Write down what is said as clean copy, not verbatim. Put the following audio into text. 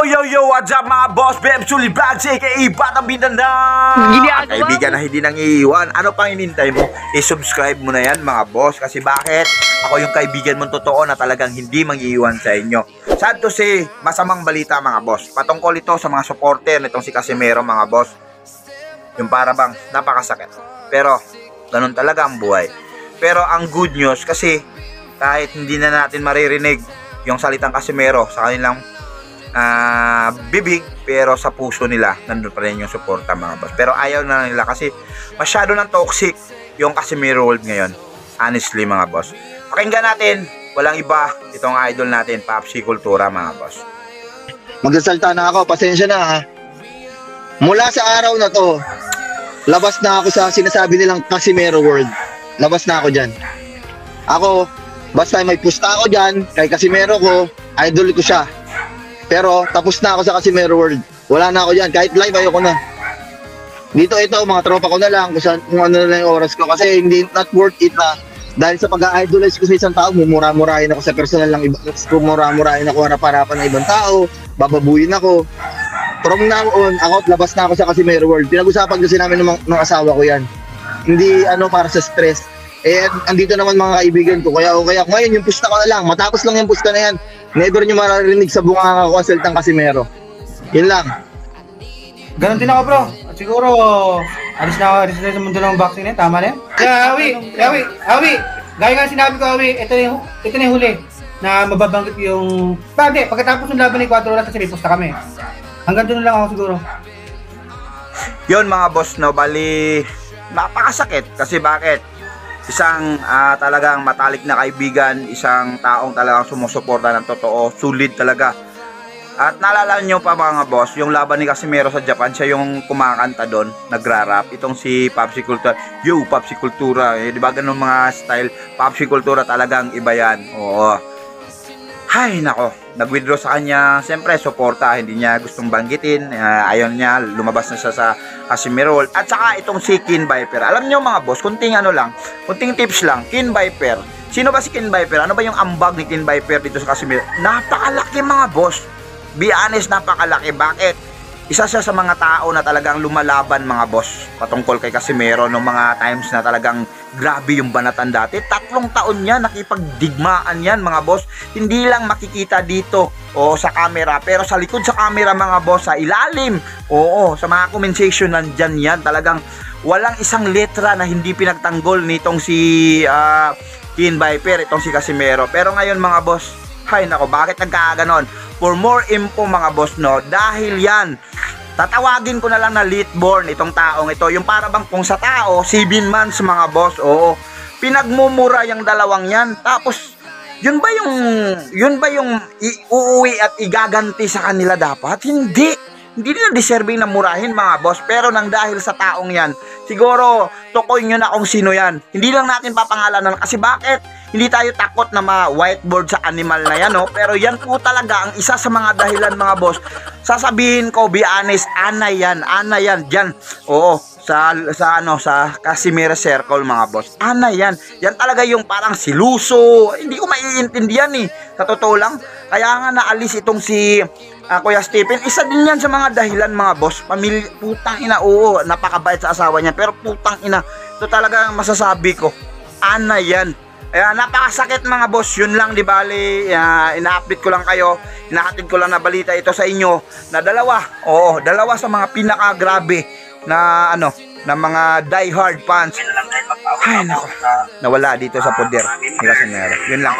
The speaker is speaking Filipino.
Yo, what's up mga boss? Beb Sully Vlogs, aka Batang Mindanao. Kaibigan na hindi nang iiwan. Ano pang inintay mo? I-subscribe mo na yan mga boss. Kasi bakit? Ako yung kaibigan mong totoo na talagang hindi mang-iiwan sa inyo. Sad to say, masamang balita mga boss. Patungkol ito sa mga supporter nitong si Casimero mga boss. Yung para bang napakasakit. Pero, ganun talaga ang buhay. Pero ang good news kasi kahit hindi na natin maririnig yung salitang Casimero sa kanilang bibig, pero sa puso nila nandun pa rin yung suporta mga boss. Pero ayaw na nila kasi masyado ng toxic yung Casimero world ngayon, honestly mga boss. Pakinggan natin, walang iba, itong idol natin, Papsi Kultura mga boss. Magsasalta na ako, pasensya na ha. Mula sa araw na to, labas na ako sa sinasabi nilang Casimero world. Labas na ako dyan. Ako, basta may pusta ako dyan, kay Casimero ko, idol ko siya. Pero tapos na ako sa Casimero world. Wala na ako dyan. Kahit live, ayoko na. Dito ito, mga tropa ko na lang. Kung ano na lang yung oras ko. Kasi hindi not worth it na. Dahil sa pag-idolize ko sa isang tao, mumura-murahin ako sa personal lang. Mumura-murahin ako harap-harapan ng ibang tao. Bababuyin ako. From now on, ako, labas na ako sa Casimero world. Pinag-usapan kasi namin ng asawa ko yan. Hindi para sa stress. Andito naman mga kaibigan ko. Kaya ngayon, yung pusta ko na lang. Matapos lang yung pusta na yan. Never nyo mararinig sa bunganga ko ang salitang Casimero. Yun lang. Ganon din ako bro. At siguro, alis na sa mundo ng boxing na yun. Tama na yun? Kaya Awi. Gaya nga sinabi ko Awi, ito na yung huli. Na mababanggit yung... Pagkatapos ng laban ni 4 oras kasi may pusta kami. Hanggang doon lang ako siguro. Yun mga boss, no, bali napakasakit kasi bakit? Isang talagang matalik na kaibigan, isang taong talagang sumusuporta ng totoo, sulit talaga. At naalala nyo pa mga boss, yung laban ni Casimero sa Japan, siya yung kumakanta doon, nagra-rap. Itong si Papsi Kultura, yo Papsi Kultura, di ba ganun mga style? Papsi Kultura talagang iba yan. Oo. Hay nako, nag-withdraw sa kanya, siyempre suporta, hindi niya gustong banggitin, ayaw niya, lumabas na siya sa Casimero. At saka itong si Kin Viper, alam niyo mga boss, kunting tips lang, Kin Viper. Sino ba si Kin Viper? Ano ba yung ambag ni Kin Viper dito sa Casimero? Napakalaki mga boss, be honest, napakalaki. Bakit? Isa siya sa mga tao na talagang lumalaban mga boss patungkol kay Casimero noong mga times na talagang grabe yung banatan dati. 3 taon niya nakipagdigmaan yan mga boss. Hindi lang makikita dito sa camera, pero sa likod sa camera mga boss, sa ilalim, sa mga comment section nandyan yan. Talagang walang isang letra na hindi pinagtanggol nitong si Kin Viper, itong si Casimero. Pero ngayon mga boss, hay nako, bakit nagkaganon? For more info mga boss, no, dahil yan, tatawagin ko na lang na Litborn itong taong ito. Yung para bang kung sa tao, 7 months mga boss, pinagmumura yung dalawang yan. Tapos, yun ba yung uuwi at igaganti sa kanila dapat? Hindi nila deserving na murahin mga boss. Pero nang dahil sa taong yan, siguro tukoy nyo na kung sino yan. Hindi lang natin papangalanan kasi bakit? Hindi tayo takot na ma-whiteboard sa animal na yan, no? Pero yan po talaga ang isa sa mga dahilan mga boss. Sasabihin ko, be honest, ana yan dyan. Sa Casimero Circle mga boss. Ana yan. Yan talaga yung parang siluso. Hindi ko maiintindihan sa totoo lang. Kaya nga naalis itong si Kuya Stephen. Isa din yan sa mga dahilan mga boss. Putang ina, napakabait sa asawa niya. Pero putang ina, ito talaga masasabi ko. Ana yan. Napakasakit mga boss. Yun lang, di bali, ina-update ko lang kayo, inahatid ko lang na balita ito sa inyo na dalawa sa mga pinakagrabe na na mga diehard fans. Ay nako, nawala dito sa poder. Yun lang.